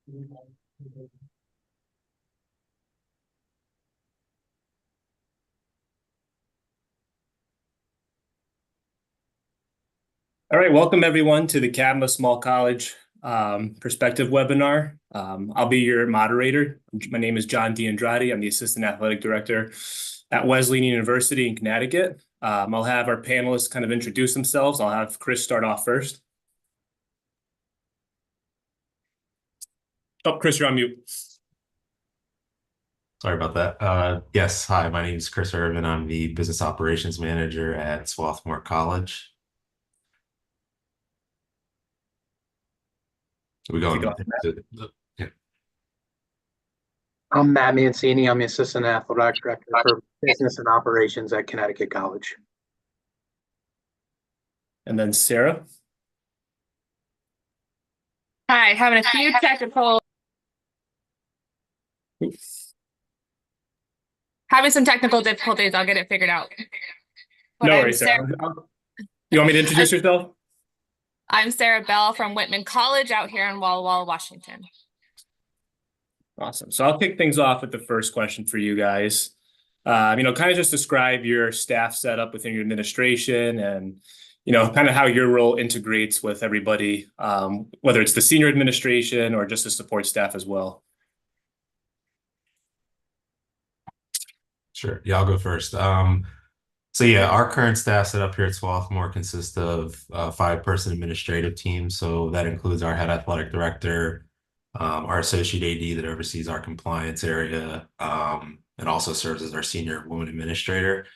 All right, welcome everyone to the CABMA Small College Perspective webinar. I'll be your moderator. My name is John D'Andrade. I'm the Assistant Athletic Director at Wesleyan University in Connecticut. I'll have our panelists kind of introduce themselves. I'll have Chris start off first. Oh, Chris, you're on mute. Sorry about that. Yes, hi, my name is Chris Irvin. I'm the Business Operations Manager at Swarthmore College. We go yeah. I'm Matt Mancini. I'm the Assistant Athletic Director for Business and Operations at Connecticut College. And then Sarah. Hi, having a few technical having some technical difficulties. I'll get it figured out. But No worries, Sarah. You want me to introduce yourself? I'm Sarah Bell from Whitman College out here in Walla Walla, Washington. Awesome. So I'll kick things off with the first question for you guys. Kind of just describe your staff setup within your administration and, kind of how your role integrates with everybody, whether it's the senior administration or just the support staff as well. Sure. Yeah, I'll go first. So yeah, our current staff setup here at Swarthmore consists of a 5-person administrative team. So that includes our head athletic director, our associate AD that oversees our compliance area, and also serves as our senior woman administrator.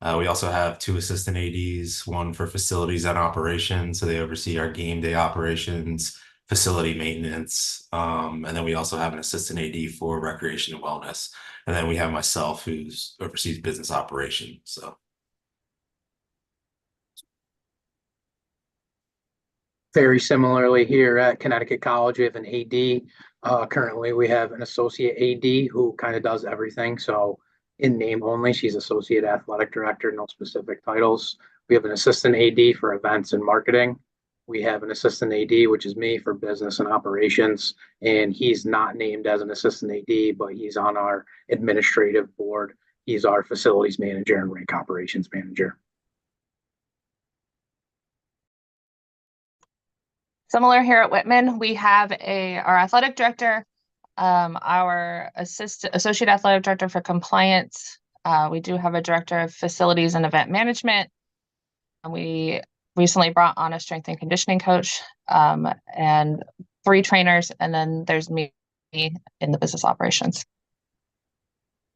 We also have 2 assistant ADs, one for facilities and operations. So they oversee our game day operations, facility maintenance. And then we also have an assistant AD for recreation and wellness. And then we have myself who oversees business operations. So. Very similarly here at Connecticut College, we have an AD. Currently, we have an associate AD who kind of does everything. So in name only, she's associate athletic director, no specific titles. We have an assistant AD for events and marketing. We have an assistant AD, which is me, for business and operations. And he's not named as an assistant AD, but he's on our administrative board. He's our facilities manager and rink operations manager. Similar here at Whitman, we have our athletic director, our associate athletic director for compliance. We do have a director of facilities and event management. And we recently brought on a strength and conditioning coach, and 3 trainers, and then there's me in the business operations.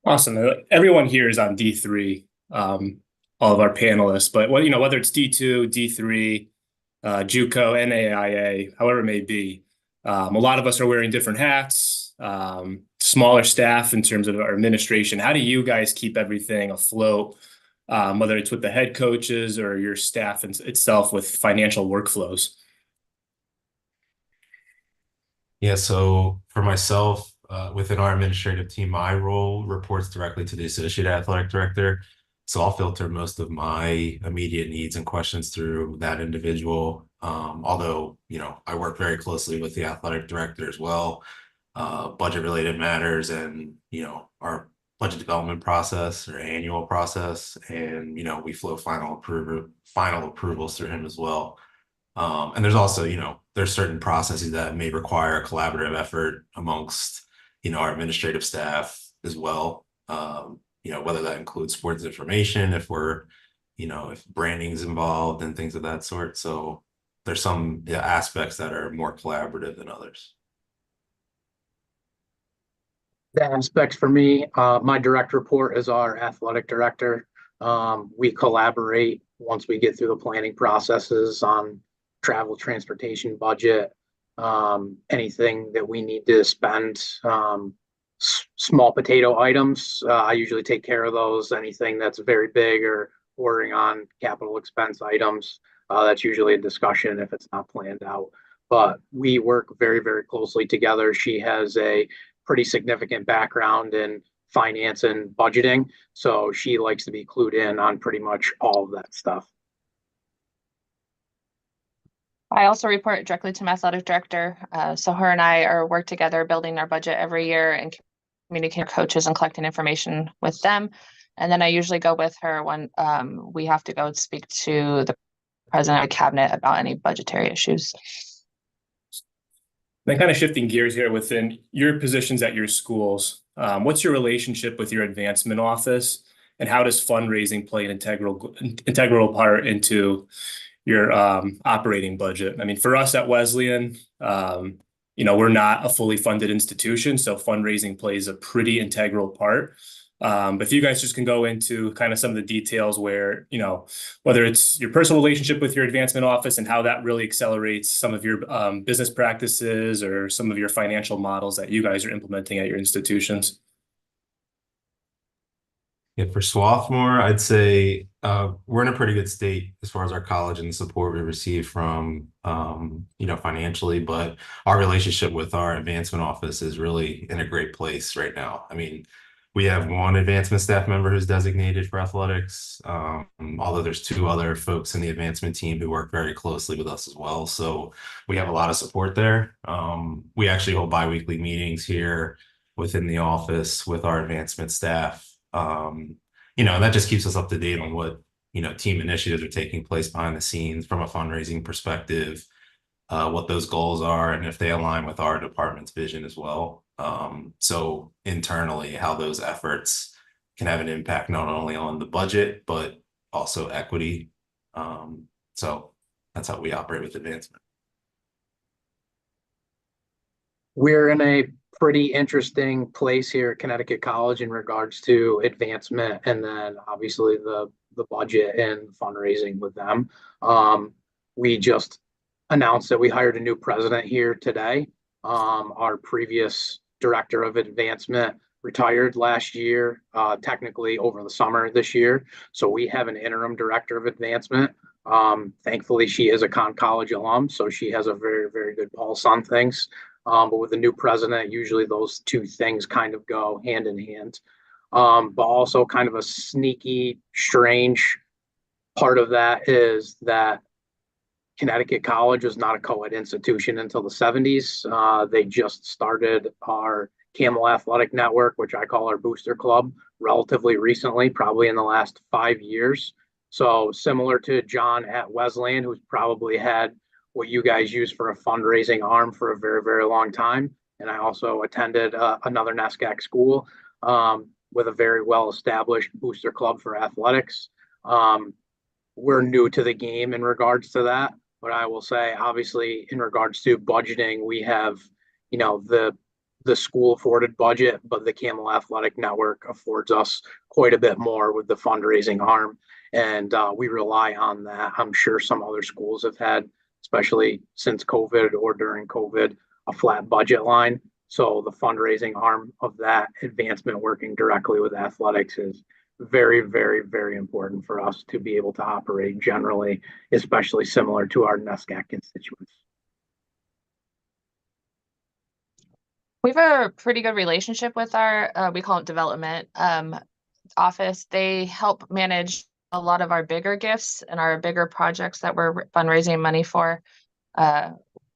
Awesome. Everyone here is on D3, all of our panelists, but whether it's D2, D3, JUCO, NAIA, however it may be, a lot of us are wearing different hats, smaller staff in terms of our administration. How do you guys keep everything afloat, whether it's with the head coaches or your staff itself with financial workflows? Yeah, so for myself, within our administrative team, my role reports directly to the associate athletic director. So I'll filter most of my immediate needs and questions through that individual. Although, I work very closely with the athletic director as well, budget related matters and, our budget development process or annual process. And, we flow final approvals through him as well. And there's also, there's certain processes that may require a collaborative effort amongst, our administrative staff as well. Whether that includes sports information, if we're, if branding's involved and things of that sort. So there's some aspects that are more collaborative than others. The aspects for me, my direct report is our athletic director. We collaborate once we get through the planning processes on travel, transportation, budget, anything that we need to spend, small potato items. I usually take care of those. Anything that's very big or ordering on capital expense items, that's usually a discussion if it's not planned out. But we work very, very closely together. She has a pretty significant background in finance and budgeting. So she likes to be clued in on pretty much all of that stuff. I also report directly to my athletic director. So her and I are work together building our budget every year and communicating with coaches and collecting information with them. And then I usually go with her when we have to go speak to the president of the cabinet about any budgetary issues. Then kind of shifting gears here within your positions at your schools, what's your relationship with your advancement office, and how does fundraising play an integral part into your operating budget? I mean, for us at Wesleyan, we're not a fully funded institution, so fundraising plays a pretty integral part. But if you guys just can go into kind of some of the details where, whether it's your personal relationship with your advancement office and how that really accelerates some of your business practices or some of your financial models that you guys are implementing at your institutions. Yeah, for Swarthmore, I'd say we're in a pretty good state as far as our college and the support we receive from, financially, but our relationship with our advancement office is really in a great place right now. I mean, we have one advancement staff member who's designated for athletics, although there's two other folks in the advancement team who work very closely with us as well. So we have a lot of support there. We actually hold biweekly meetings here within the office with our advancement staff. And that just keeps us up to date on what, team initiatives are taking place behind the scenes from a fundraising perspective, what those goals are, and if they align with our department's vision as well. So internally, how those efforts can have an impact not only on the budget, but also equity. So that's how we operate with advancement. We're in a pretty interesting place here at Connecticut College in regards to advancement, and then obviously the budget and fundraising with them. We just announced that we hired a new president here today. Our previous director of advancement retired last year, technically over the summer this year. So we have an interim director of advancement. Thankfully, she is a College alum, so she has a very, very good pulse on things. But with the new president, usually those two things kind of go hand in hand. But also kind of a sneaky, strange part of that is that Connecticut College was not a co-ed institution until the 70s. They just started our Camel Athletic Network, which I call our booster club, relatively recently, probably in the last 5 years. So similar to John at Wesleyan, who's probably had what you guys use for a fundraising arm for a very, very long time. And I also attended another NESCAC school with a very well-established booster club for athletics. We're new to the game in regards to that. But I will say, obviously, in regards to budgeting, we have, the school afforded budget, but the Camel Athletic Network affords us quite a bit more with the fundraising arm. And we rely on that. I'm sure some other schools have had, especially since COVID or during COVID, a flat budget line. So the fundraising arm of that advancement working directly with athletics is very, very, very important for us to be able to operate generally, especially similar to our NESCAC constituents. We have a pretty good relationship with our, we call it development office. They help manage a lot of our bigger gifts and our bigger projects that we're fundraising money for.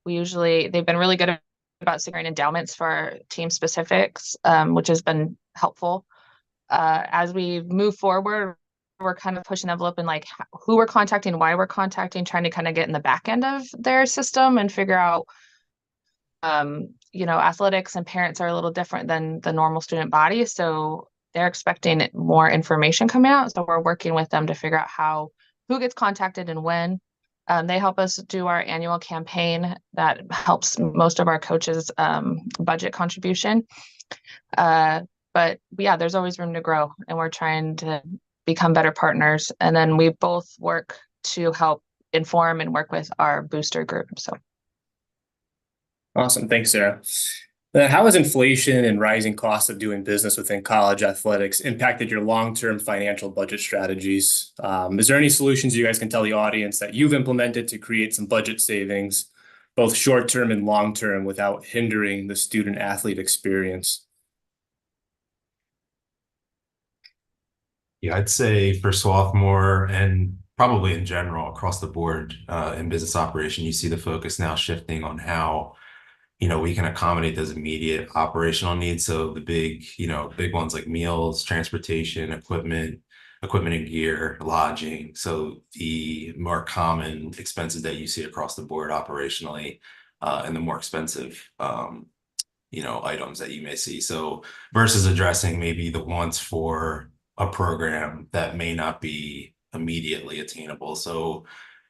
They've been really good about securing endowments for our team specifics, which has been helpful. As we move forward, we're kind of pushing the envelope and like who we're contacting, why we're contacting, trying to kind of get in the back end of their system and figure out, athletics and parents are a little different than the normal student body. So they're expecting more information coming out. So we're working with them to figure out who gets contacted and when. They help us do our annual campaign that helps most of our coaches budget contribution. But yeah, there's always room to grow, and we're trying to become better partners. And then we both work to help inform and work with our booster group. So Awesome. Thanks, Sarah. How has inflation and rising costs of doing business within college athletics impacted your long-term financial budget strategies? Is there any solutions you guys can tell the audience that you've implemented to create some budget savings, both short-term and long-term, without hindering the student-athlete experience? Yeah, I'd say for sophomore and probably in general across the board in business operation, you see the focus now shifting on how we can accommodate those immediate operational needs. So the big ones like meals, transportation, equipment and gear, lodging. So the more common expenses that you see across the board operationally, and the more expensive, items that you may see. So versus addressing maybe the wants for a program that may not be immediately attainable. So,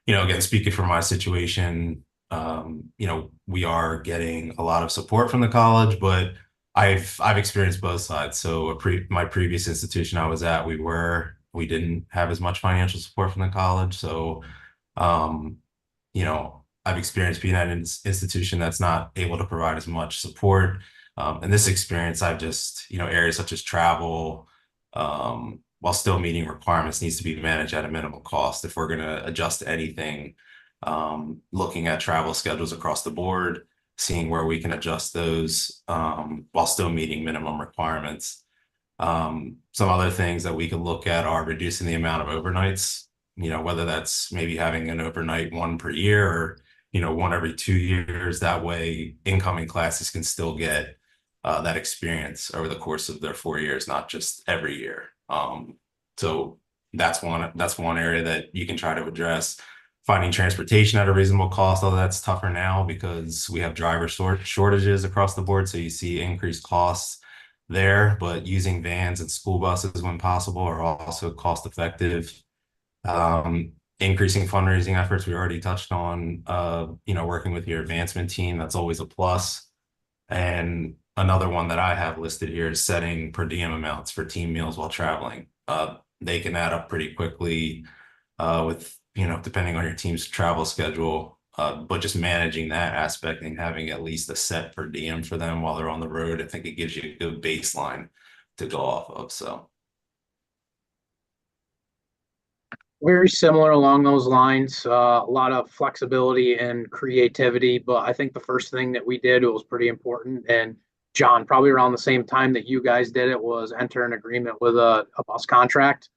again, speaking from my situation, we are getting a lot of support from the college, but I've experienced both sides. So my previous institution I was at, we didn't have as much financial support from the college. So, I've experienced being at an institution that's not able to provide as much support. And this experience, I've just, areas such as travel, while still meeting requirements, needs to be managed at a minimal cost. If we're going to adjust anything, looking at travel schedules across the board, seeing where we can adjust those while still meeting minimum requirements. Some other things that we could look at are reducing the amount of overnights, whether that's maybe having an overnight one per year or, one every 2 years. That way incoming classes can still get that experience over the course of their 4 years, not just every year. So that's one area that you can try to address. Finding transportation at a reasonable cost, although that's tougher now because we have driver shortages across the board. So you see increased costs there, but using vans and school buses when possible are also cost effective. Increasing fundraising efforts, we already touched on, working with your advancement team, that's always a plus. And another one that I have listed here is setting per diem amounts for team meals while traveling. They can add up pretty quickly with, depending on your team's travel schedule, but just managing that aspect and having at least a set per diem for them while they're on the road, I think it gives you a good baseline to go off of. So. Very similar along those lines. A lot of flexibility and creativity, but I think the first thing that we did was pretty important. And John, probably around the same time that you guys did it, was enter an agreement with a bus contract,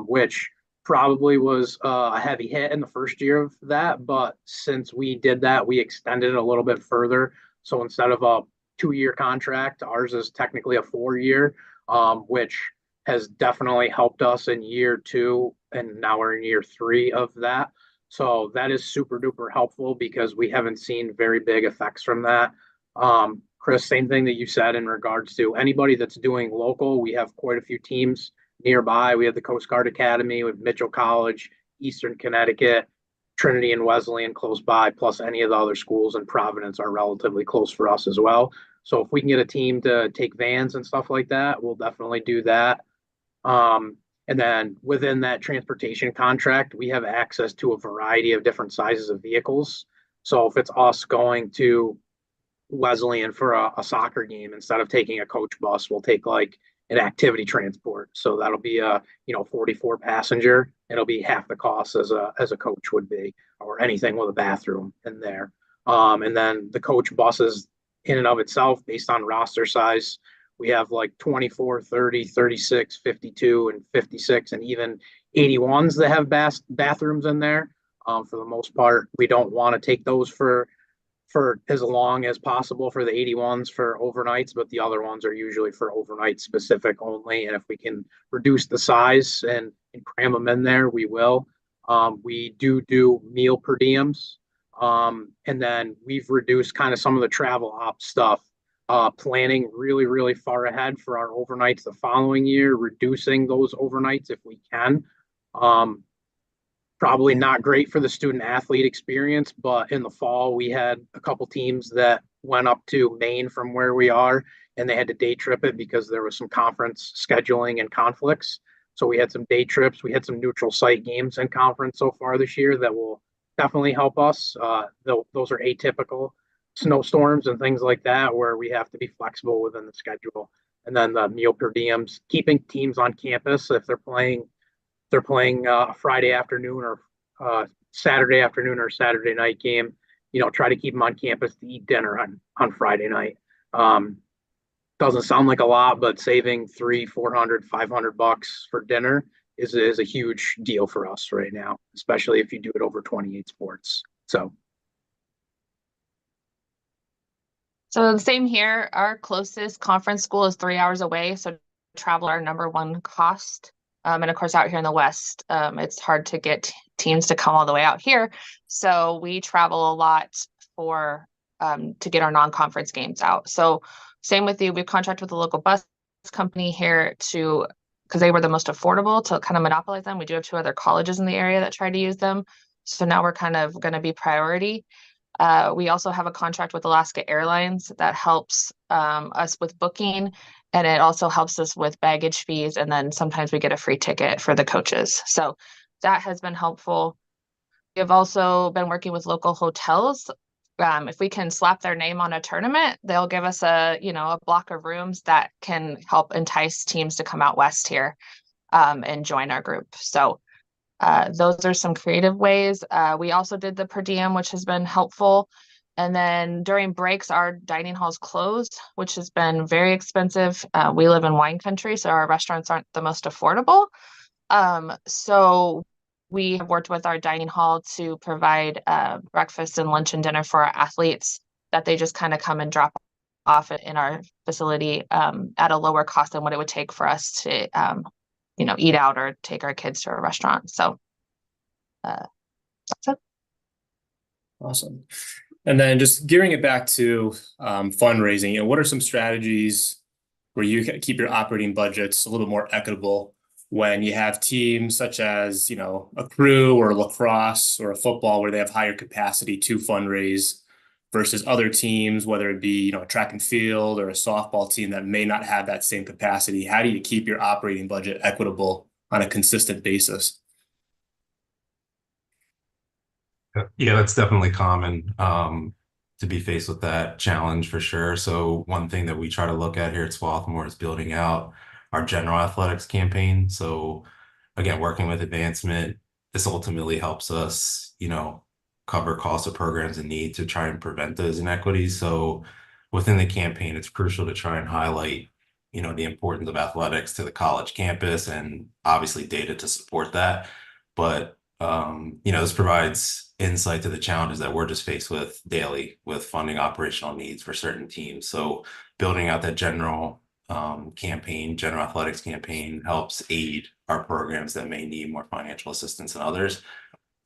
which probably was a heavy hit in the first year of that. But since we did that, we extended it a little bit further. So instead of a 2-year contract, ours is technically a 4-year, which has definitely helped us in year 2, and now we're in year 3 of that. So that is super duper helpful because we haven't seen very big effects from that. Chris, same thing that you said in regards to anybody that's doing local. We have quite a few teams nearby. We have the Coast Guard Academy, with Mitchell College, Eastern Connecticut, Trinity and Wesleyan close by, plus any of the other schools in Providence are relatively close for us as well. So if we can get a team to take vans and stuff like that, we'll definitely do that. And then within that transportation contract, we have access to a variety of different sizes of vehicles. So if it's us going to Wesleyan for a soccer game, instead of taking a coach bus, we'll take like an activity transport. So that'll be a 44 passenger. It'll be half the cost as a coach would be, or anything with a bathroom in there. And then the coach buses in and of itself, based on roster size, we have like 24, 30, 36, 52, and 56, and even 81s that have bathrooms in there. For the most part, we don't want to take those for as long as possible for the 81s for overnights, but the other ones are usually for overnight specific only. And if we can reduce the size and cram them in there, we will. We do meal per diems. And then we've reduced kind of some of the travel op stuff planning really, really far ahead for our overnights the following year, reducing those overnights if we can. Um, Probably not great for the student athlete experience, but in the fall, we had a couple teams that went up to Maine from where we are, and they had to day trip it because there was some conference scheduling and conflicts. So we had some day trips. We had some neutral site games in conference so far this year that will definitely help us. Those are atypical snowstorms and things like that where we have to be flexible within the schedule. And then the meal per diems, keeping teams on campus if they're playing Friday afternoon or Saturday afternoon or Saturday night game. Try to keep them on campus to eat dinner on Friday night. Um, doesn't sound like a lot, but saving 300, 400, 500 bucks for dinner is a huge deal for us right now, especially if you do it over 28 sports. So So the same here. Our closest conference school is 3 hours away, so travel our number one cost. And of course, out here in the West, it's hard to get teams to come all the way out here. So we travel a lot for to get our non-conference games out. So same with you. We've contracted with a local bus company here to because they were the most affordable to kind of monopolize them. We do have 2 other colleges in the area that try to use them. So now we're kind of going to be priority. We also have a contract with Alaska Airlines that helps us with booking, and it also helps us with baggage fees. And then sometimes we get a free ticket for the coaches. So that has been helpful. We have also been working with local hotels. If we can slap their name on a tournament, they'll give us a block of rooms that can help entice teams to come out west here and join our group. So those are some creative ways. We also did the per diem, which has been helpful. And then during breaks, our dining halls closed, which has been very expensive. We live in wine country, so our restaurants aren't the most affordable. So we have worked with our dining hall to provide breakfast and lunch and dinner for our athletes that they just kind of come and drop off in our facility at a lower cost than what it would take for us to eat out or take our kids to a restaurant. So that's it. Awesome. And then just gearing it back to fundraising, what are some strategies where you can keep your operating budgets a little more equitable when you have teams such as, a crew or lacrosse or a football where they have higher capacity to fundraise versus other teams, whether it be, a track and field or a softball team that may not have that same capacity? How do you keep your operating budget equitable on a consistent basis? Yeah, that's definitely common to be faced with that challenge for sure. So one thing that we try to look at here at Swarthmore is building out our general athletics campaign. So again, working with advancement, this ultimately helps us, cover costs of programs in need to try and prevent those inequities. So within the campaign, it's crucial to try and highlight, the importance of athletics to the college campus and obviously data to support that. But this provides insight to the challenges that we're just faced with daily with funding operational needs for certain teams. So building out that general athletics campaign helps aid our programs that may need more financial assistance than others.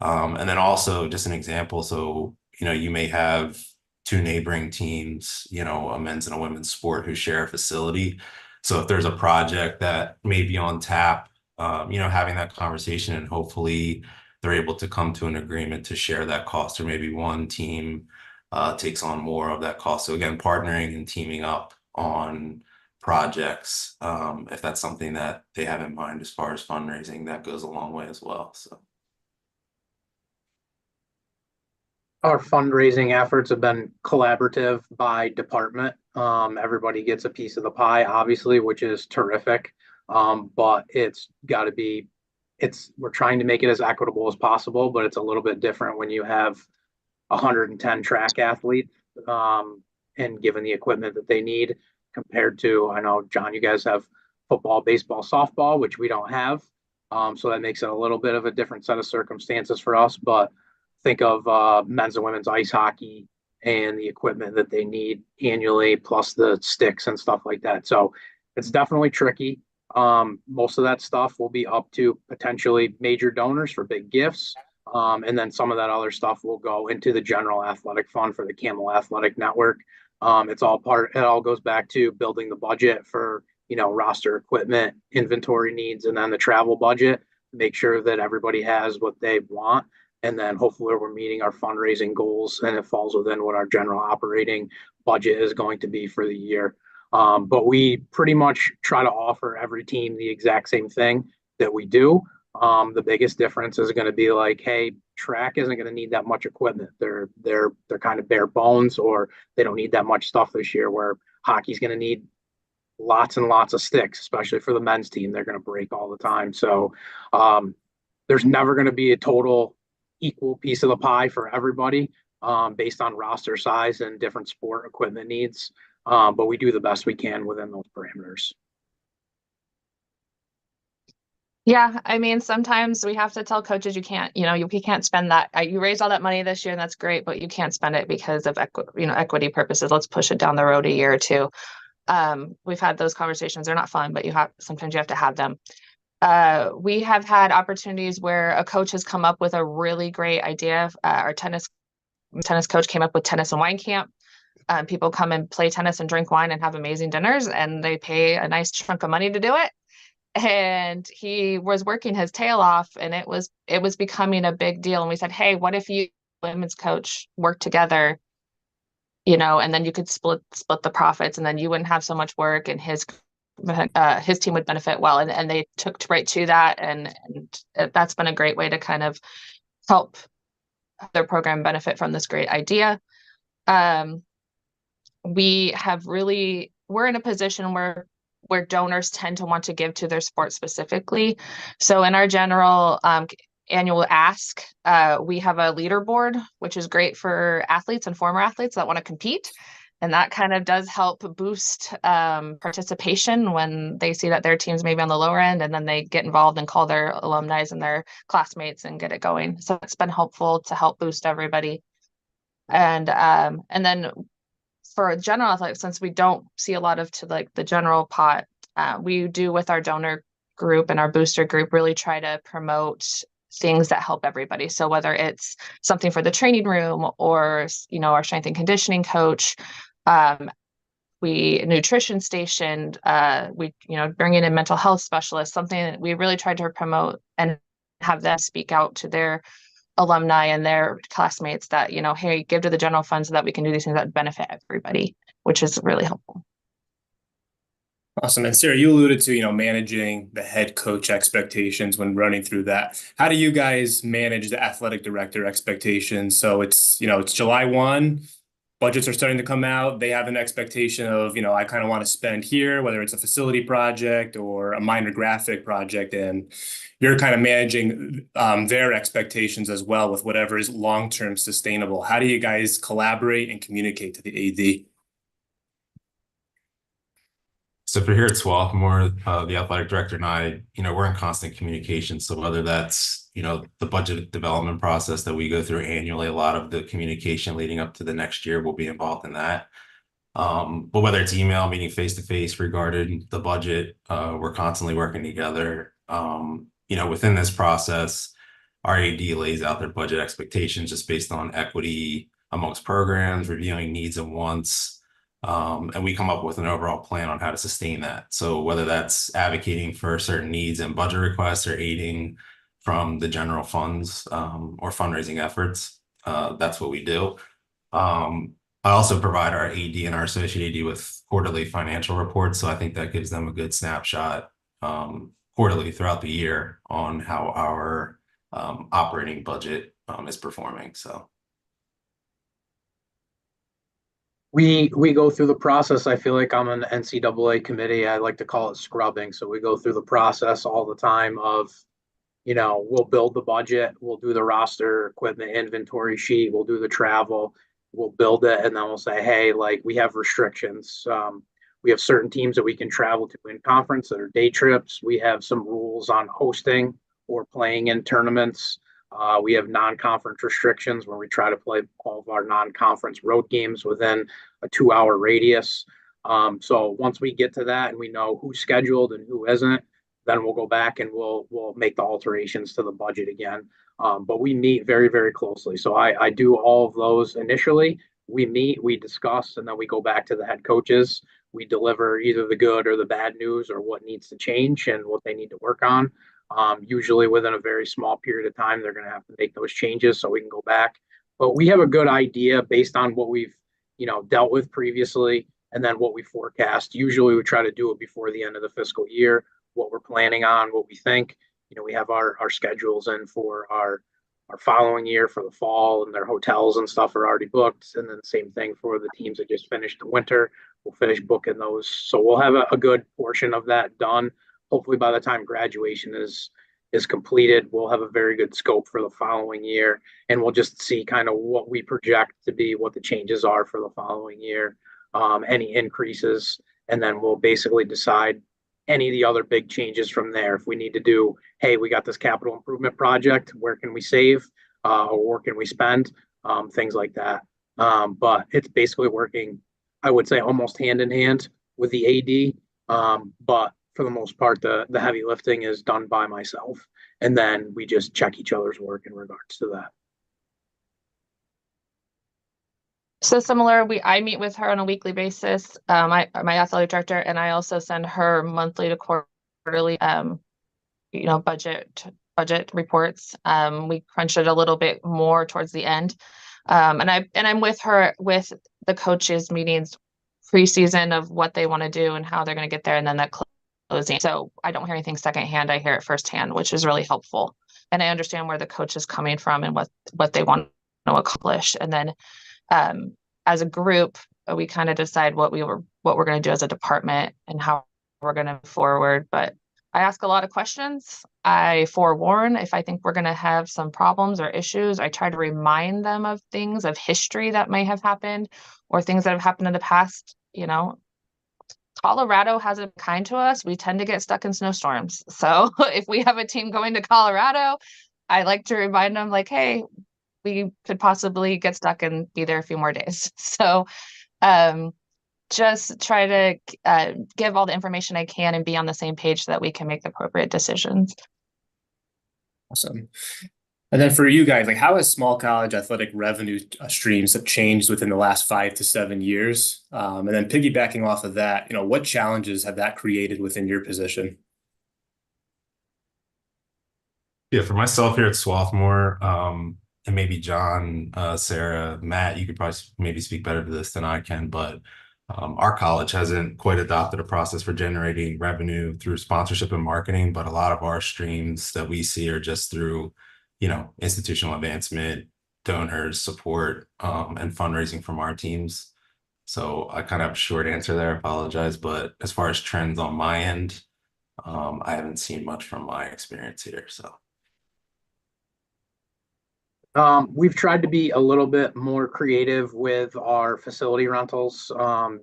And then also just an example. So, you may have 2 neighboring teams, a men's and a women's sport who share a facility. So if there's a project that may be on tap, having that conversation and hopefully they're able to come to an agreement to share that cost, or maybe one team takes on more of that cost. So again, partnering and teaming up on projects, if that's something that they have in mind as far as fundraising, that goes a long way as well. So our fundraising efforts have been collaborative by department. Everybody gets a piece of the pie, obviously, which is terrific. But we're trying to make it as equitable as possible, but it's a little bit different when you have 110 track athletes and given the equipment that they need compared to, I know, John, you guys have football, baseball, softball, which we don't have. So that makes it a little bit of a different set of circumstances for us. But think of men's and women's ice hockey and the equipment that they need annually, plus the sticks and stuff like that. So it's definitely tricky. Most of that stuff will be up to potentially major donors for big gifts. And then some of that other stuff will go into the general athletic fund for the Camel Athletic Network. It all goes back to building the budget for, roster equipment, inventory needs, and then the travel budget. Make sure that everybody has what they want. And then hopefully we're meeting our fundraising goals and it falls within what our general operating budget is going to be for the year. But we pretty much try to offer every team the exact same thing that we do. The biggest difference is going to be like, hey, track isn't going to need that much equipment. They're kind of bare bones, or they don't need that much stuff this year. Where hockey's going to need lots and lots of sticks, especially for the men's team. They're going to break all the time. So there's never going to be a total equal piece of the pie for everybody based on roster size and different sport equipment needs. But we do the best we can within those parameters. Yeah, I mean, sometimes we have to tell coaches you can't spend that. You raised all that money this year, and that's great, but you can't spend it because of equity purposes. Let's push it down the road a year or two. We've had those conversations. They're not fun, but sometimes you have to have them. We have had opportunities where a coach has come up with a really great idea. Our tennis coach came up with tennis and wine camp. People come and play tennis and drink wine and have amazing dinners, and they pay a nice chunk of money to do it. And he was working his tail off, and it was becoming a big deal. And we said, hey, what if you women's coach work together, and then you could split the profits, and then you wouldn't have so much work, and his team would benefit well. And they took right to that, and that's been a great way to kind of help their program benefit from this great idea. We're in a position where donors tend to want to give to their sport specifically. So in our general annual ask, we have a leaderboard, which is great for athletes and former athletes that want to compete. And that kind of does help boost participation when they see that their team's maybe on the lower end, and then they get involved and call their alumni and their classmates and get it going. So it's been helpful to help boost everybody. And then for general athletics, since we don't see a lot of the general pot, we do with our donor group and our booster group really try to promote things that help everybody. So whether it's something for the training room or, our strength and conditioning coach, we nutrition station, we, bring in a mental health specialist, something that we really try to promote and have them speak out to their alumni and their classmates that, hey, give to the general fund so that we can do these things that benefit everybody, which is really helpful. Awesome. And Sarah, you alluded to, managing the head coach expectations when running through that. How do you guys manage the athletic director expectations? So it's July 1, budgets are starting to come out. They have an expectation of, I kind of want to spend here, whether it's a facility project or a minor graphic project, and you're kind of managing their expectations as well with whatever is long-term sustainable. How do you guys collaborate and communicate to the AD? So for here at Swarthmore, the athletic director and I, we're in constant communication. So whether that's, the budget development process that we go through annually, a lot of the communication leading up to the next year will be involved in that. But whether it's email, meeting face-to-face regarding the budget, we're constantly working together. Within this process, our AD lays out their budget expectations just based on equity amongst programs, reviewing needs and wants. And we come up with an overall plan on how to sustain that. So whether that's advocating for certain needs and budget requests or aiding from the general funds or fundraising efforts, that's what we do. I also provide our AD and our associate AD with quarterly financial reports. So I think that gives them a good snapshot quarterly throughout the year on how our operating budget is performing. So. We go through the process. I feel like I'm on the NCAA committee. I like to call it scrubbing. So we go through the process all the time of, we'll build the budget, we'll do the roster equipment inventory sheet, we'll do the travel, we'll build it, and then we'll say, hey, we have restrictions. We have certain teams that we can travel to in conference that are day trips. We have some rules on hosting or playing in tournaments. We have non-conference restrictions where we try to play all of our non-conference road games within a 2-hour radius. So once we get to that and we know who's scheduled and who isn't, then we'll go back and we'll make the alterations to the budget again. But we meet very, very closely. So I do all of those initially, we meet, we discuss, and then we go back to the head coaches. We deliver either the good or the bad news or what needs to change and what they need to work on. Usually within a very small period of time, they're going to have to make those changes so we can go back. But we have a good idea based on what we've, dealt with previously and then what we forecast. Usually we try to do it before the end of the fiscal year, what we're planning on, what we think. We have our schedules in for our following year for the fall, and their hotels and stuff are already booked. And then same thing for the teams that just finished the winter. We'll finish booking those. So we'll have a good portion of that done. Hopefully by the time graduation is completed, we'll have a very good scope for the following year. And we'll just see kind of what we project to be, what the changes are for the following year, any increases, and then we'll basically decide any of the other big changes from there. If we need to do, hey, we got this capital improvement project, where can we save or where can we spend, things like that. But it's basically working, I would say, almost hand in hand with the AD. But for the most part, the heavy lifting is done by myself. And then we just check each other's work in regards to that. So similar, I meet with her on a weekly basis, my athletic director, and I also send her monthly to quarterly, budget reports. We crunch it a little bit more towards the end. And I'm with her with the coaches meetings preseason of what they want to do and how they're going to get there, and then that closing. So I don't hear anything secondhand, I hear it firsthand, which is really helpful. And I understand where the coach is coming from and what they want to accomplish. And then as a group, we kind of decide what we're going to do as a department and how we're going to move forward. But I ask a lot of questions. I forewarn if I think we're going to have some problems or issues. I try to remind them of things of history that may have happened or things that have happened in the past. Colorado hasn't been kind to us. We tend to get stuck in snowstorms. So if we have a team going to Colorado, I like to remind them, like, hey, we could possibly get stuck and be there a few more days. So just try to give all the information I can and be on the same page so that we can make the appropriate decisions. Awesome. And then for you guys, like, how has small college athletic revenue streams have changed within the last 5 to 7 years? And then piggybacking off of that, what challenges have that created within your position? Yeah, for myself here at Swarthmore, and maybe John, Sarah, Matt, you could probably maybe speak better to this than I can, but our college hasn't quite adopted a process for generating revenue through sponsorship and marketing, but a lot of our streams that we see are just through, institutional advancement, donors, support, and fundraising from our teams. So I kind of have a short answer there, I apologize, but as far as trends on my end, I haven't seen much from my experience here, so. We've tried to be a little bit more creative with our facility rentals.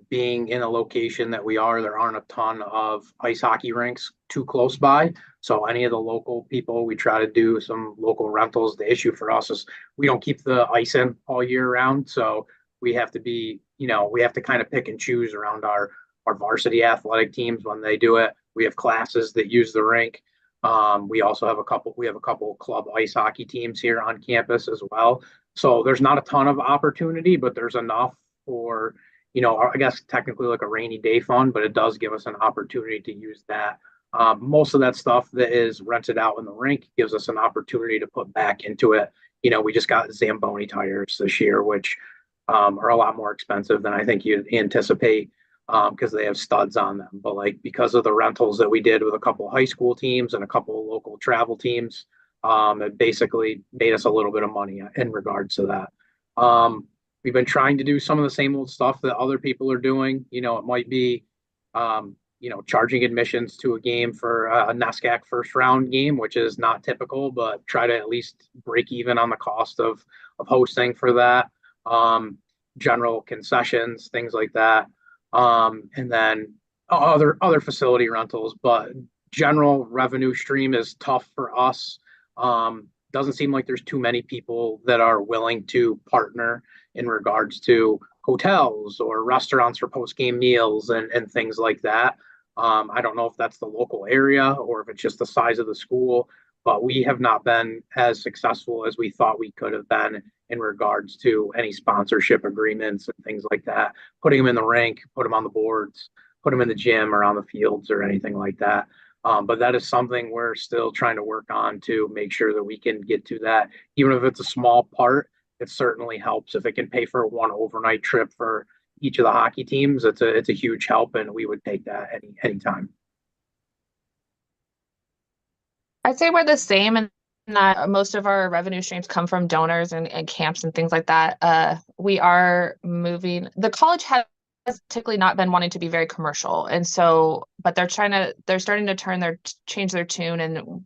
Being in a location that we are, there aren't a ton of ice hockey rinks too close by. So any of the local people, we try to do some local rentals. The issue for us is we don't keep the ice in all year round. So we have to be, we have to kind of pick and choose around our varsity athletic teams when they do it. We have classes that use the rink. We also have a couple club ice hockey teams here on campus as well. So there's not a ton of opportunity, but there's enough for, I guess technically like a rainy day fund, but it does give us an opportunity to use that. Most of that stuff that is rented out in the rink gives us an opportunity to put back into it. We just got Zamboni tires this year, which are a lot more expensive than I think you'd anticipate. Because they have studs on them. But because of the rentals that we did with a couple of high school teams and a couple of local travel teams, it basically made us a little bit of money in regards to that. We've been trying to do some of the same old stuff that other people are doing. It might be, charging admissions to a game for a NESCAC first round game, which is not typical, but try to at least break even on the cost of hosting for that. General concessions, things like that. And then other facility rentals, but general revenue stream is tough for us. Doesn't seem like there's too many people that are willing to partner in regards to hotels or restaurants for post-game meals and things like that. I don't know if that's the local area or if it's just the size of the school. but we have not been as successful as we thought we could have been in regards to any sponsorship agreements and things like that. Putting them in the rink, put them on the boards, put them in the gym or on the fields or anything like that. But that is something we're still trying to work on to make sure that we can get to that. Even if it's a small part, it certainly helps. If it can pay for one overnight trip for each of the hockey teams, it's a huge help, and we would take that anytime. I'd say we're the same in that most of our revenue streams come from donors and camps and things like that. We are moving. The college has typically not been wanting to be very commercial, and so, but they're starting to change their tune, and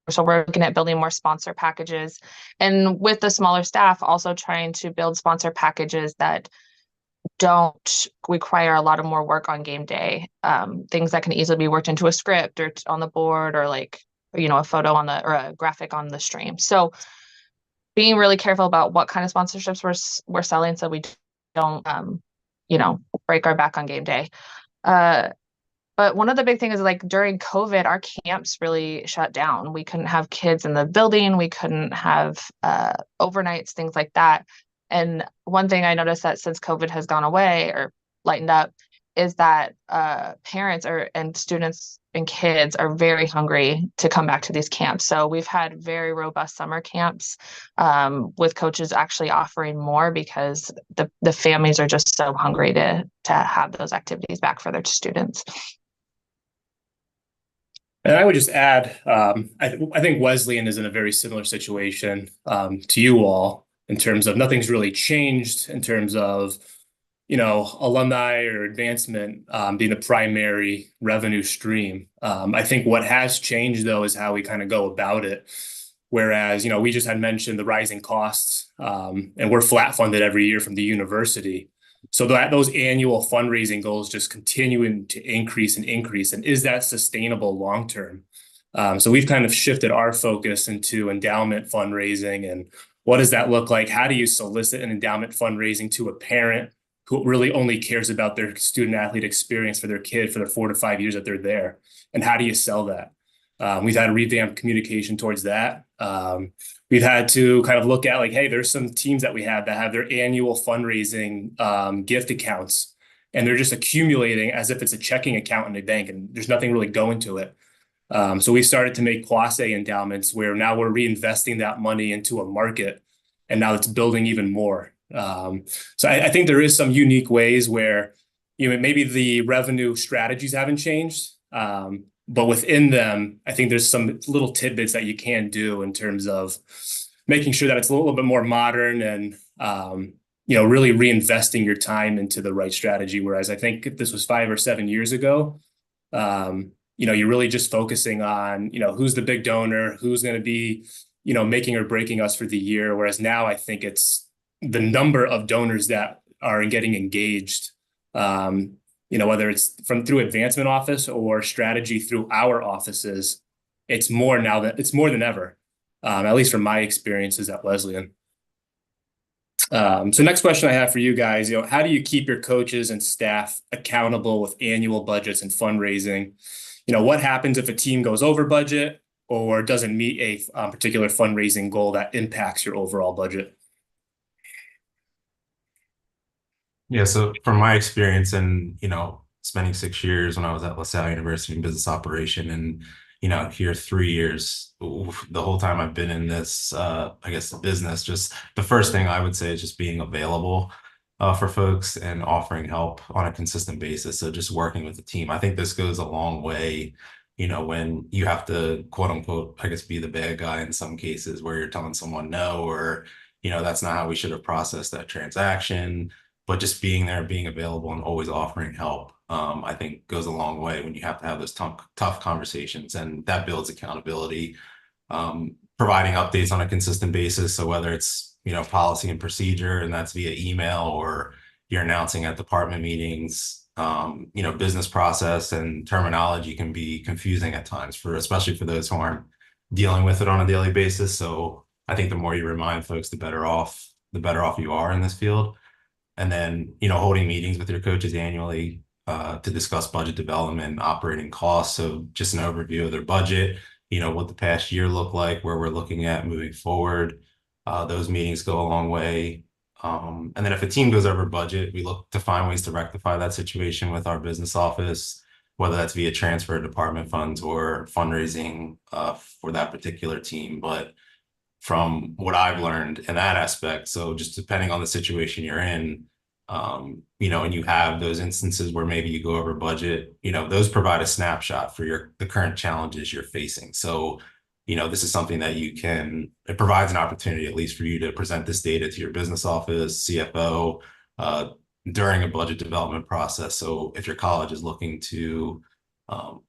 so we're looking at building more sponsor packages, and with the smaller staff, also trying to build sponsor packages that don't require a lot of more work on game day. Things that can easily be worked into a script or on the board, or like a photo or a graphic on the stream. So being really careful about what kind of sponsorships we're selling, so we don't break our back on game day. But one of the big things is, like, during COVID, our camps really shut down. We couldn't have kids in the building. We couldn't have overnights, things like that. And one thing I noticed that since COVID has gone away or lightened up is that parents and students and kids are very hungry to come back to these camps. So we've had very robust summer camps with coaches actually offering more because the families are just so hungry to have those activities back for their students. And I would just add, I think Wesleyan is in a very similar situation to you all in terms of nothing's really changed in terms of, alumni or advancement being the primary revenue stream. I think what has changed, though, is how we kind of go about it. Whereas, we just had mentioned the rising costs, and we're flat funded every year from the university. So those annual fundraising goals just continuing to increase and increase. And is that sustainable long term? So we've kind of shifted our focus into endowment fundraising. And what does that look like? How do you solicit an endowment fundraising to a parent who really only cares about their student athlete experience for their kid for their 4 to 5 years that they're there? And how do you sell that? We've had to revamp communication towards that. We've had to kind of look at, like, hey, there's some teams that we have that have their annual fundraising gift accounts, and they're just accumulating as if it's a checking account in a bank, and there's nothing really going to it. So we started to make quasi endowments where now we're reinvesting that money into a market, and now it's building even more. So I think there is some unique ways where maybe the revenue strategies haven't changed. But within them, I think there's some little tidbits that you can do in terms of making sure that it's a little bit more modern and, really reinvesting your time into the right strategy. Whereas I think if this was 5 or 7 years ago, you're really just focusing on, who's the big donor, who's going to be, making or breaking us for the year. Whereas now I think it's the number of donors that are getting engaged, whether it's through advancement office or strategy through our offices, it's more than ever, at least from my experiences at Wesleyan. So next question I have for you guys, how do you keep your coaches and staff accountable with annual budgets and fundraising? What happens if a team goes over budget or doesn't meet a particular fundraising goal that impacts your overall budget? Yeah, so from my experience and, spending 6 years when I was at LaSalle University in business operation and, here 3 years, the whole time I've been in this, business, just the first thing I would say is just being available for folks and offering help on a consistent basis. So just working with the team. I think this goes a long way, when you have to, quote unquote, be the bad guy in some cases where you're telling someone no, or, that's not how we should have processed that transaction. But just being there, being available, and always offering help, I think goes a long way when you have to have those tough conversations, and that builds accountability. Providing updates on a consistent basis. So whether it's, policy and procedure, and that's via email, or you're announcing at department meetings, business process and terminology can be confusing at times especially for those who aren't dealing with it on a daily basis. So I think the more you remind folks, the better off you are in this field. And then, holding meetings with your coaches annually to discuss budget development, operating costs. So just an overview of their budget, what the past year looked like, where we're looking at moving forward. Those meetings go a long way. And then if a team goes over budget, we look to find ways to rectify that situation with our business office, whether that's via transfer of department funds or fundraising for that particular team. But from what I've learned in that aspect, so just depending on the situation you're in, and you have those instances where maybe you go over budget, those provide a snapshot for the current challenges you're facing. So, this is something that it provides an opportunity, at least for you to present this data to your business office, CFO, during a budget development process. So if your college is looking to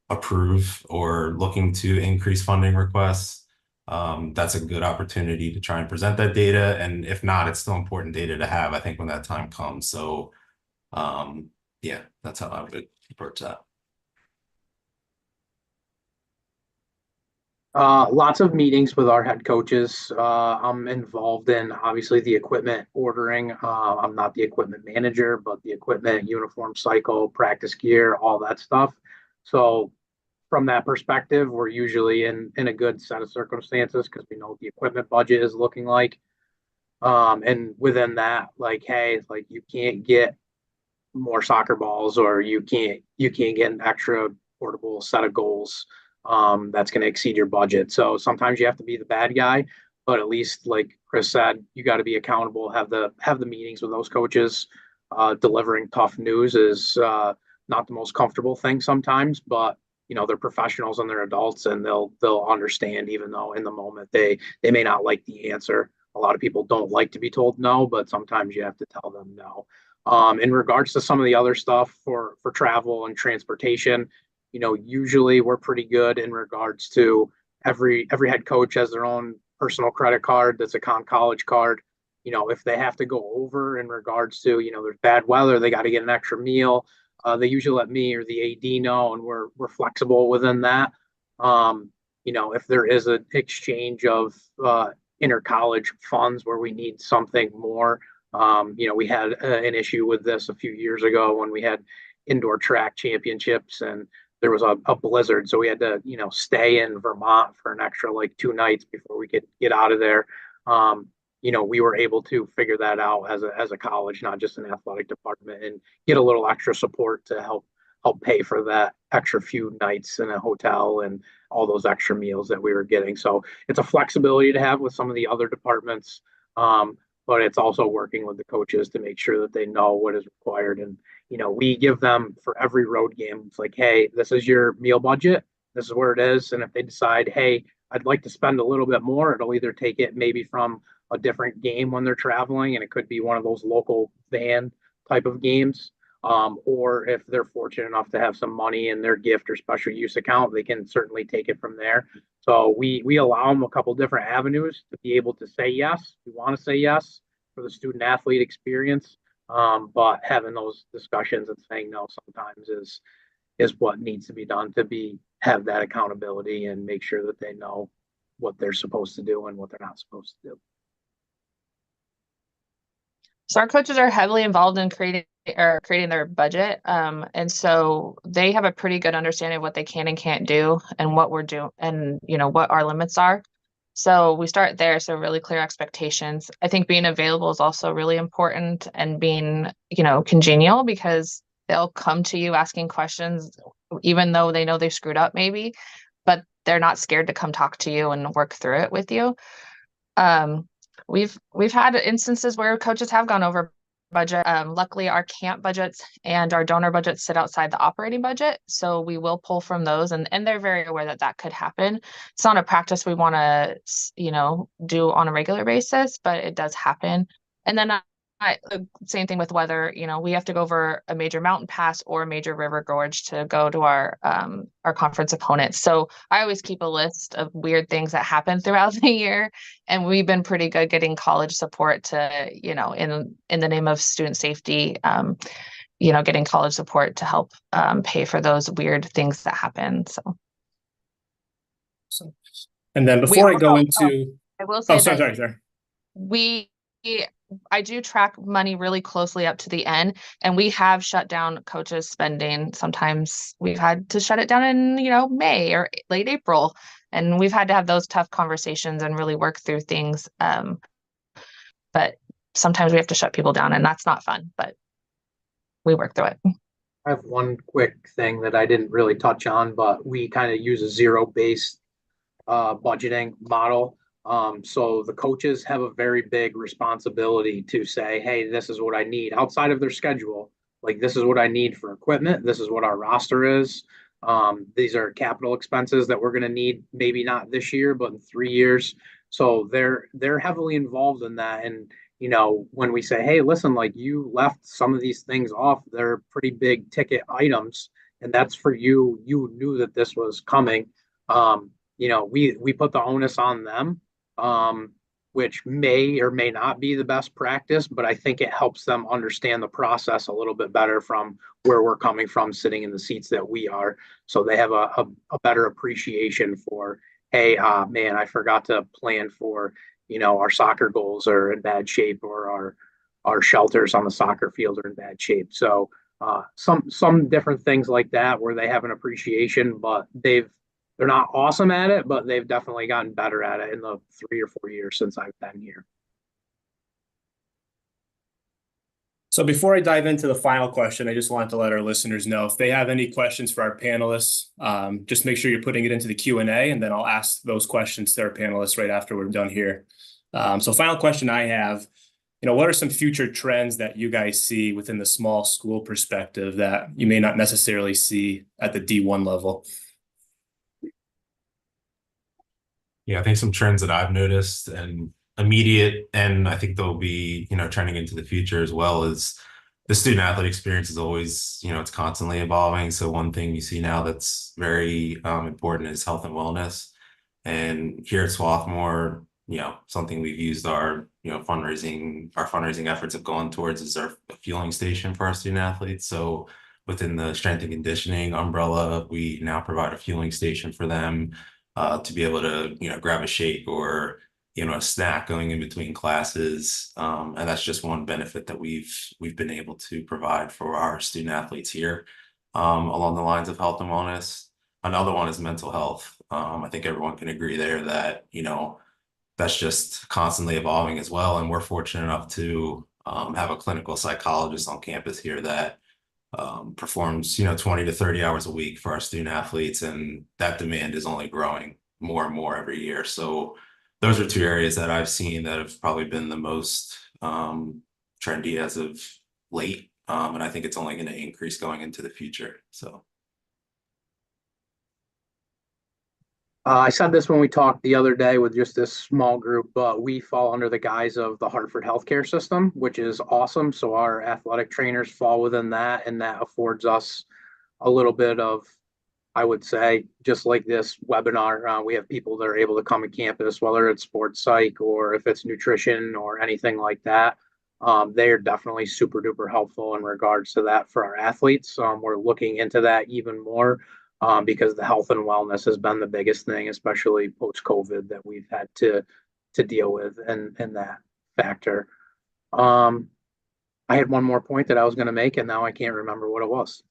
approve or looking to increase funding requests, that's a good opportunity to try and present that data. And if not, it's still important data to have, I think, when that time comes. So, yeah, that's how I would approach that. Lots of meetings with our head coaches. I'm involved in obviously the equipment ordering. I'm not the equipment manager, but the equipment, uniform cycle, practice gear, all that stuff. So from that perspective, we're usually in a good set of circumstances because we know what the equipment budget is looking like. And within that, like, hey, like you can't get more soccer balls, or you can't get an extra portable set of goals that's going to exceed your budget. So sometimes you have to be the bad guy, but at least like Chris said, you got to be accountable. Have the meetings with those coaches. Delivering tough news is not the most comfortable thing sometimes, but they're professionals and they're adults, and they'll understand, even though in the moment they may not like the answer. A lot of people don't like to be told no, but sometimes you have to tell them no. In regards to some of the other stuff for travel and transportation, usually we're pretty good in regards to every head coach has their own personal credit card that's a college card. If they have to go over in regards to, there's bad weather, they got to get an extra meal. They usually let me or the AD know, and we're flexible within that. If there is an exchange of inter-college funds where we need something more, we had an issue with this a few years ago when we had indoor track championships and there was a blizzard. So we had to, stay in Vermont for an extra like 2 nights before we could get out of there. We were able to figure that out as a college, not just an athletic department, and get a little extra support to help pay for that extra few nights in a hotel and all those extra meals that we were getting. So it's a flexibility to have with some of the other departments. But it's also working with the coaches to make sure that they know what is required. And, we give them for every road game, it's like, hey, this is your meal budget. This is where it is. And if they decide, hey, I'd like to spend a little bit more, it'll either take it maybe from a different game when they're traveling, and it could be one of those local van type of games. Or if they're fortunate enough to have some money in their gift or special use account, they can certainly take it from there. So we allow them a couple different avenues to be able to say yes. We want to say yes for the student athlete experience, but having those discussions and saying no sometimes is what needs to be done to have that accountability and make sure that they know what they're supposed to do and what they're not supposed to do. So our coaches are heavily involved in creating their budget. And so they have a pretty good understanding of what they can and can't do and what we're doing and, what our limits are. So we start there. So really clear expectations. I think being available is also really important, and being, congenial, because they'll come to you asking questions, even though they know they screwed up maybe, but they're not scared to come talk to you and work through it with you. We've had instances where coaches have gone over budget. Luckily, our camp budgets and our donor budgets sit outside the operating budget, so we will pull from those, and they're very aware that could happen. It's not a practice we want to, do on a regular basis, but it does happen. And then same thing with weather. We have to go over a major mountain pass or a major river gorge to go to our conference opponents. So I always keep a list of weird things that happen throughout the year, and we've been pretty good getting college support to, in the name of student safety, getting college support to help pay for those weird things that happen. So. And then before I go into, I will say sorry. I do track money really closely up to the end, and we have shut down coaches' spending. Sometimes we've had to shut it down in, May or late April, And we've had to have those tough conversations and really work through things. But sometimes we have to shut people down, and that's not fun, but we work through it. I have one quick thing that I didn't really touch on, but we kind of use a zero-based budgeting model. So the coaches have a very big responsibility to say, hey, this is what I need outside of their schedule. Like, this is what I need for equipment. This is what our roster is. These are capital expenses that we're going to need, maybe not this year, but in 3 years. So they're heavily involved in that. And when we say, hey, listen, like, you left some of these things off, they're pretty big ticket items, and that's for you. You knew that this was coming. We put the onus on them, which may or may not be the best practice, but I think it helps them understand the process a little bit better from where we're coming from, sitting in the seats that we are. So they have a better appreciation for, hey, man, I forgot to plan for, our soccer goals are in bad shape, or our shelters on the soccer field are in bad shape. So some different things like that where they have an appreciation, but they're not awesome at it, but they've definitely gotten better at it in the 3 or 4 years since I've been here. So before I dive into the final question, I just wanted to let our listeners know if they have any questions for our panelists, just make sure you're putting it into the Q&A, and then I'll ask those questions to our panelists right after we're done here. So final question I have, what are some future trends that you guys see within the small school perspective that you may not necessarily see at the D1 level? Yeah, I think some trends that I've noticed and immediate, and I think they'll be, trending into the future as well, is the student athlete experience is always, it's constantly evolving. So one thing you see now that's very important is health and wellness. And here at Swarthmore, something we've used our fundraising efforts have gone towards is our fueling station for our student athletes. So within the strength and conditioning umbrella, we now provide a fueling station for them to be able to grab a shake or a snack going in between classes, and that's just one benefit that we've been able to provide for our student athletes here, along the lines of health and wellness. Another one is mental health. I think everyone can agree there that that's just constantly evolving as well, and we're fortunate enough to have a clinical psychologist on campus here that performs 20 to 30 hours a week for our student athletes, and that demand is only growing more and more every year. So those are two areas that I've seen that have probably been the most trendy as of late, and I think it's only going to increase going into the future. So I said this when we talked the other day with just this small group, but we fall under the guise of the Hartford healthcare system, which is awesome. So our athletic trainers fall within that, and that affords us a little bit of, I would say, just like this webinar, we have people that are able to come to campus, whether it's sports psych or if it's nutrition or anything like that. They are definitely super duper helpful in regards to that for our athletes. We're looking into that even more because the health and wellness has been the biggest thing, especially post-COVID, that we've had to deal with and that factor. I had one more point that I was going to make, and now I can't remember what it was.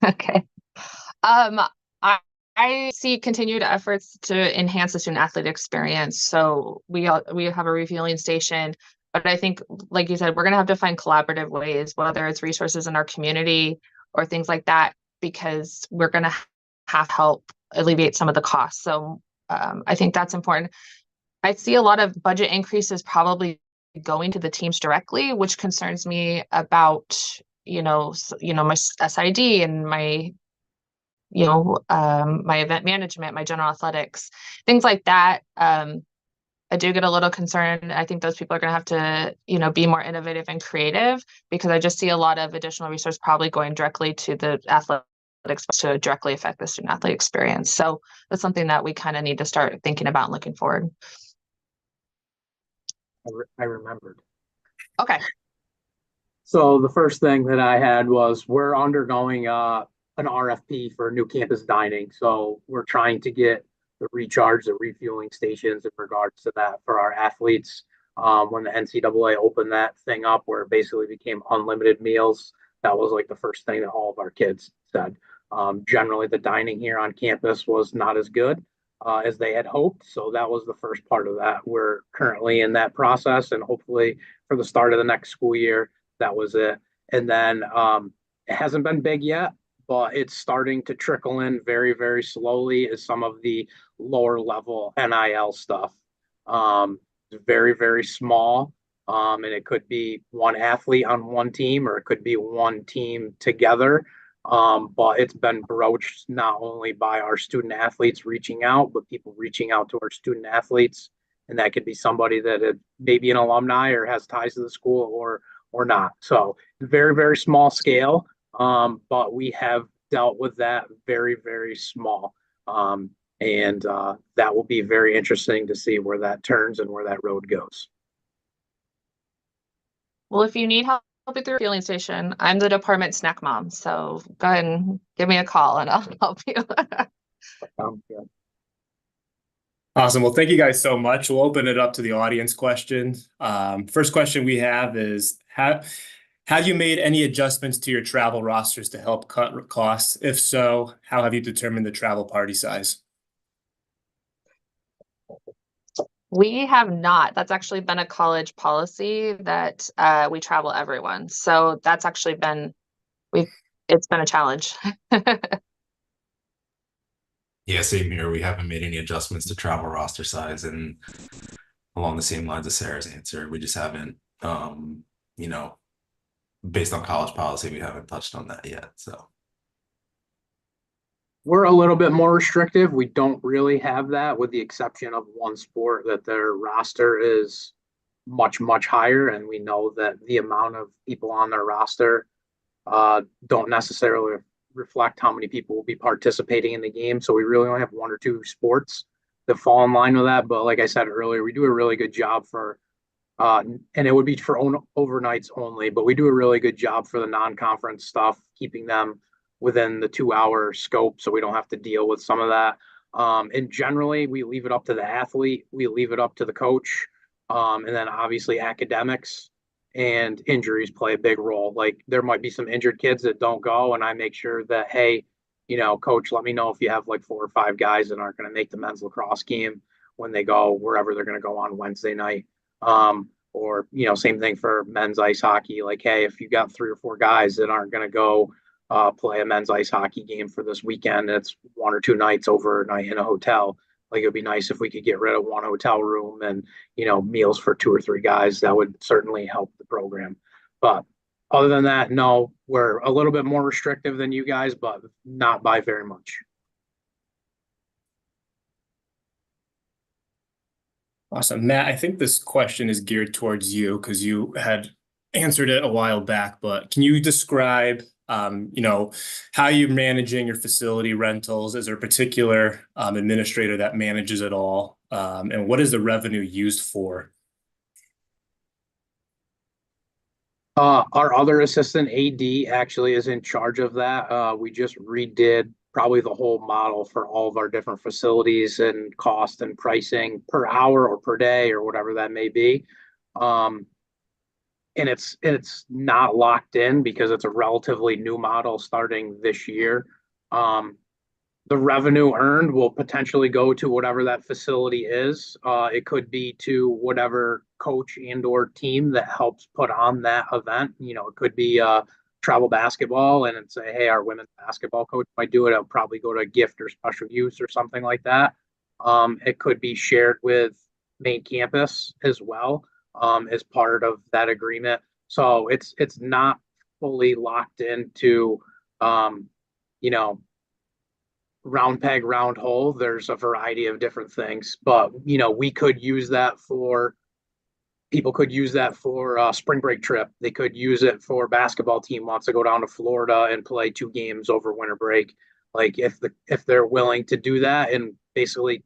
Okay. I see continued efforts to enhance the student athlete experience. So we have a refueling station, but I think, like you said, we're going to have to find collaborative ways, whether it's resources in our community or things like that, because we're going to have to help alleviate some of the costs. So I think that's important. I see a lot of budget increases probably going to the teams directly, which concerns me about my SID and my my event management, my general athletics, things like that. I do get a little concerned. I think those people are going to have to, be more innovative and creative, because I just see a lot of additional resource probably going directly to the athletics to directly affect the student athlete experience. So that's something that we kind of need to start thinking about and looking forward. I remembered. Okay. So the first thing that I had was we're undergoing an RFP for new campus dining. So we're trying to get the recharge, the refueling stations in regards to that for our athletes. When the NCAA opened that thing up, where it basically became unlimited meals, that was like the first thing that all of our kids said. Generally, the dining here on campus was not as good as they had hoped. So that was the first part of that. We're currently in that process, and hopefully for the start of the next school year, that was it. And then it hasn't been big yet, but it's starting to trickle in very, very slowly as some of the lower level NIL stuff. Very, very small. And it could be one athlete on one team, or it could be one team together. But it's been broached not only by our student athletes reaching out, but people reaching out to our student athletes. And that could be somebody that may be an alumni or has ties to the school or not. So very, very small scale. But we have dealt with that very, very small. And that will be very interesting to see where that turns and where that road goes. Well, if you need help at the refueling station, I'm the department snack mom. So go ahead and give me a call and I'll help you. Good. Awesome. Well, thank you guys so much. We'll open it up to the audience questions. First question we have is, have you made any adjustments to your travel rosters to help cut costs? If so, how have you determined the travel party size? We have not. That's actually been a college policy that we travel everyone. So that's actually been it's been a challenge. Yeah, same here. We haven't made any adjustments to travel roster size, and along the same lines of Sarah's answer, we just haven't, you know, based on college policy, we haven't touched on that yet. So we're a little bit more restrictive. We don't really have that, with the exception of one sport that their roster is much, much higher. And we know that the amount of people on their roster don't necessarily reflect how many people will be participating in the game. So we really only have one or two sports that fall in line with that. But like I said earlier, we do a really good job for, and it would be for overnights only, but we do a really good job for the non-conference stuff, keeping them within the 2-hour scope so we don't have to deal with some of that. And generally, we leave it up to the athlete, we leave it up to the coach, and then obviously academics and injuries play a big role. Like there might be some injured kids that don't go, and I make sure that, hey, coach, let me know if you have like 4 or 5 guys that aren't going to make the men's lacrosse game when they go wherever they're going to go on Wednesday night. Or same thing for men's ice hockey. Like, hey, if you got 3 or 4 guys that aren't going to go play a men's ice hockey game for this weekend, it's 1 or 2 nights overnight in a hotel. Like it would be nice if we could get rid of 1 hotel room and meals for 2 or 3 guys. That would certainly help the program. But other than that, no, we're a little bit more restrictive than you guys, but not by very much. Awesome. Matt, I think this question is geared towards you because you had answered it a while back, but can you describe, how you're managing your facility rentals? Is there a particular administrator that manages it all? And what is the revenue used for? Our other assistant AD actually is in charge of that. We just redid probably the whole model for all of our different facilities and cost and pricing per hour or per day or whatever that may be. And it's not locked in because it's a relatively new model starting this year. The revenue earned will potentially go to whatever that facility is. It could be to whatever coach and or team that helps put on that event. It could be travel basketball and say, hey, our women's basketball coach might do it. It'll probably go to a gift or special use or something like that. It could be shared with main campus as well, as part of that agreement. So it's not fully locked into, round peg, round hole. There's a variety of different things, but we could use that for people could use that for a spring break trip. They could use it for basketball team wants to go down to Florida and play 2 games over winter break. Like if they're willing to do that and basically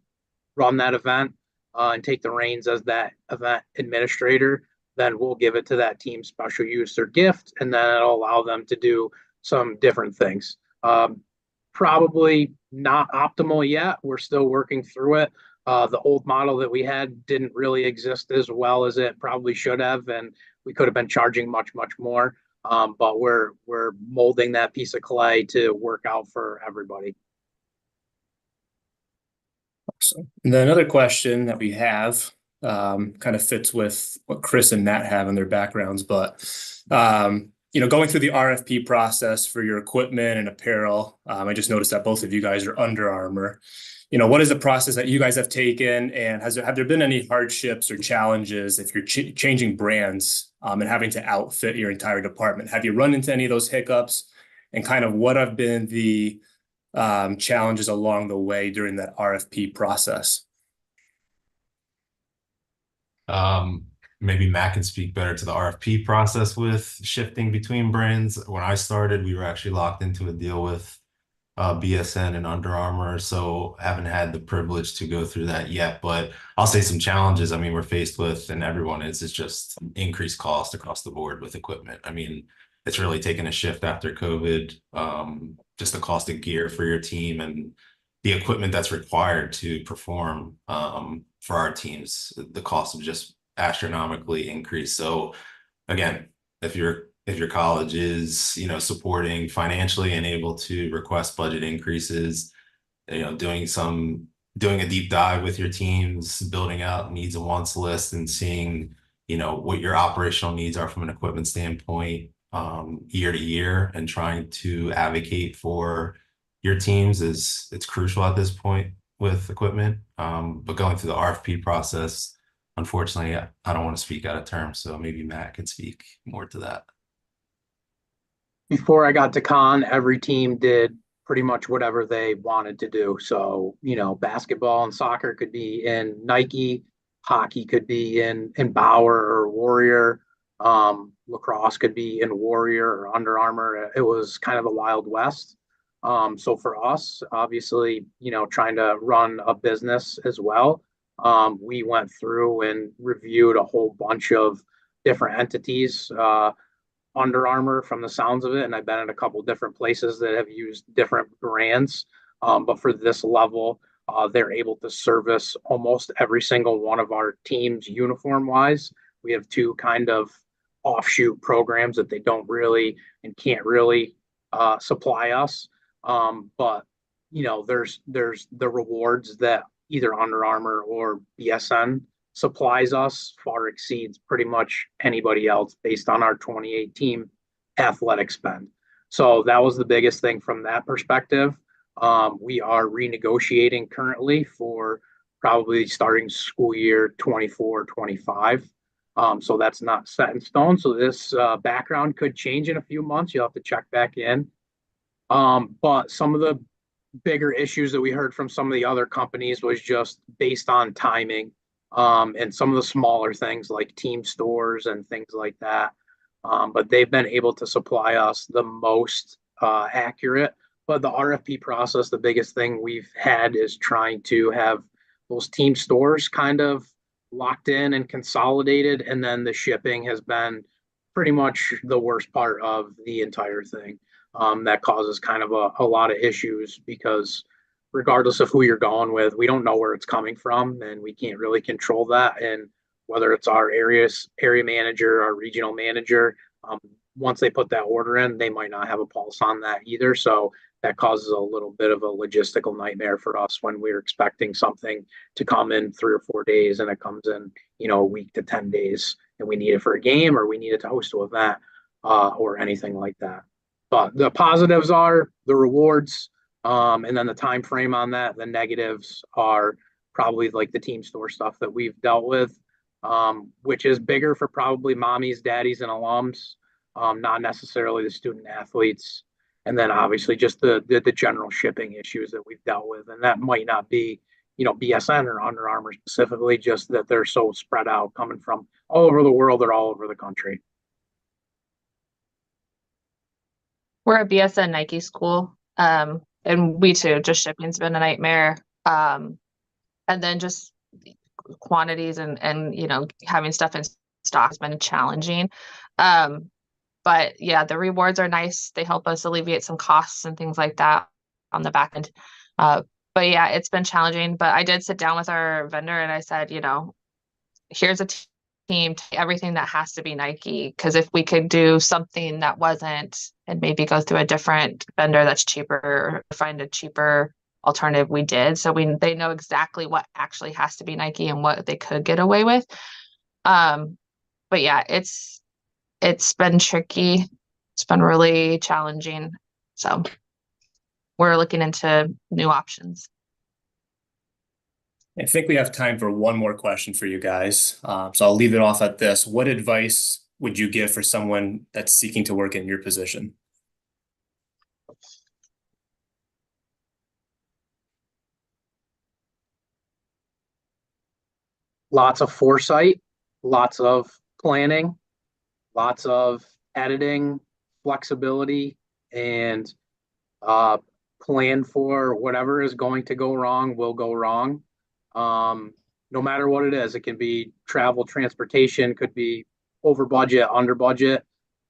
run that event and take the reins as that event administrator, then we'll give it to that team special use or gift, and then it'll allow them to do some different things. Probably not optimal yet. We're still working through it. The old model that we had didn't really exist as well as it probably should have, and we could have been charging much, much more. But we're molding that piece of clay to work out for everybody. So, and then another question that we have kind of fits with what Chris and Matt have in their backgrounds, but going through the RFP process for your equipment and apparel, I just noticed that both of you guys are Under Armour. What is the process that you guys have taken, and have there been any hardships or challenges if you're changing brands and having to outfit your entire department? Have you run into any of those hiccups, and kind of what have been the challenges along the way during that RFP process? Maybe Matt can speak better to the RFP process with shifting between brands. When I started, we were actually locked into a deal with BSN and Under Armour, so haven't had the privilege to go through that yet. But I'll say some challenges. I mean, we're faced with, and everyone is, it's just increased cost across the board with equipment. I mean, it's really taken a shift after COVID. Just the cost of gear for your team and the equipment that's required to perform for our teams, the cost of just astronomically increased. So again, if your college is, supporting financially and able to request budget increases, doing a deep dive with your teams, building out needs and wants list and seeing, what your operational needs are from an equipment standpoint, year to year, and trying to advocate for your teams it's crucial at this point with equipment. But going through the RFP process, unfortunately, I don't want to speak out of term, so maybe Matt can speak more to that. Before I got to con, every team did pretty much whatever they wanted to do. So, basketball and soccer could be in Nike, hockey could be in Bauer or Warrior, lacrosse could be in Warrior or Under Armour. It was kind of the Wild West. So for us, obviously, trying to run a business as well, we went through and reviewed a whole bunch of different entities. Under Armour from the sounds of it, and I've been at a couple different places that have used different brands. But for this level, they're able to service almost every single one of our teams uniform wise. We have two kind of offshoot programs that they don't really and can't really supply us. But there's the rewards that either Under Armour or BSN supplies us far exceeds pretty much anybody else based on our 28 team athletic spend. So that was the biggest thing from that perspective. We are renegotiating currently for probably starting school year 24-25. So that's not set in stone. So this background could change in a few months. You'll have to check back in. But some of the bigger issues that we heard from some of the other companies was just based on timing. And some of the smaller things like team stores and things like that. But they've been able to supply us the most accurate. But the RFP process, the biggest thing we've had is trying to have those team stores kind of locked in and consolidated. And then the shipping has been pretty much the worst part of the entire thing. That causes kind of a lot of issues because regardless of who you're going with, we don't know where it's coming from and we can't really control that. And whether it's our area manager, our regional manager, once they put that order in, they might not have a pulse on that either. So that causes a little bit of a logistical nightmare for us when we're expecting something to come in 3 or 4 days and it comes in, a week to 10 days and we need it for a game or we need it to host an event or anything like that. But the positives are the rewards. And then the time frame on that, the negatives are probably like the team store stuff that we've dealt with, which is bigger for probably mommies, daddies, and alums, not necessarily the student athletes. And then obviously just the general shipping issues that we've dealt with. And that might not be, BSN or Under Armour specifically, just that they're so spread out coming from all over the world or all over the country. We're a BSN Nike school. And we too, just shipping's been a nightmare. And then just quantities and having stuff in stock has been challenging. But yeah, the rewards are nice. They help us alleviate some costs and things like that on the back end. But yeah, it's been challenging. But I did sit down with our vendor and I said, here's a team take everything that has to be Nike, because if we could do something that wasn't and maybe go through a different vendor that's cheaper or find a cheaper alternative, we did. So they know exactly what actually has to be Nike and what they could get away with. But yeah, it's been tricky. It's been really challenging. So we're looking into new options. I think we have time for one more question for you guys. So I'll leave it off at this. What advice would you give for someone that's seeking to work in your position? Lots of foresight, lots of planning, lots of editing, flexibility, and plan for whatever is going to go wrong will go wrong. No matter what it is, it can be travel, transportation, could be over budget, under budget,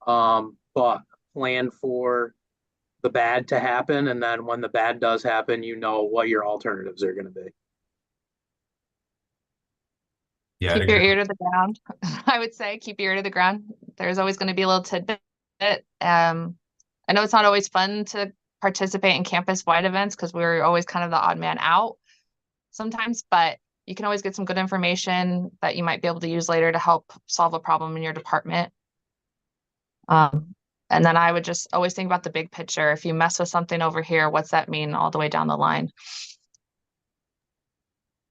but plan for the bad to happen. And then when the bad does happen, you know what your alternatives are going to be. Yeah, I'd Keep your agree. ear to the ground. I would say keep your ear to the ground. There's always going to be a little tidbit. I know it's not always fun to participate in campus-wide events because we're always kind of the odd man out sometimes, but you can always get some good information that you might be able to use later to help solve a problem in your department. And then I would just always think about the big picture. If you mess with something over here, what's that mean all the way down the line?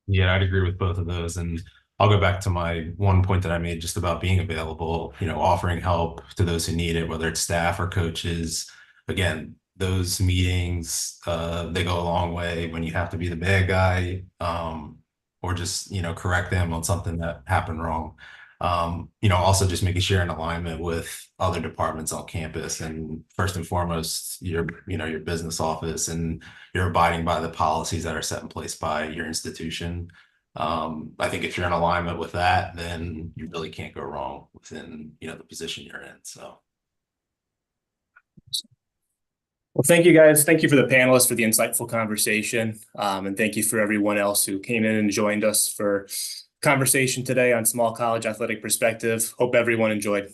Yeah, I'd agree with both of those. And I'll go back to my one point that I made just about being available, offering help to those who need it, whether it's staff or coaches. Again, those meetings, they go a long way when you have to be the bad guy, or just, correct them on something that happened wrong. Also just making sure you're in alignment with other departments on campus, and first and foremost, your business office, and you're abiding by the policies that are set in place by your institution. I think if you're in alignment with that, then you really can't go wrong within, the position you're in. So. Well, thank you guys. Thank you for the panelists for the insightful conversation. And thank you for everyone else who came in and joined us for conversation today on Small College Athletic Perspective. Hope everyone enjoyed.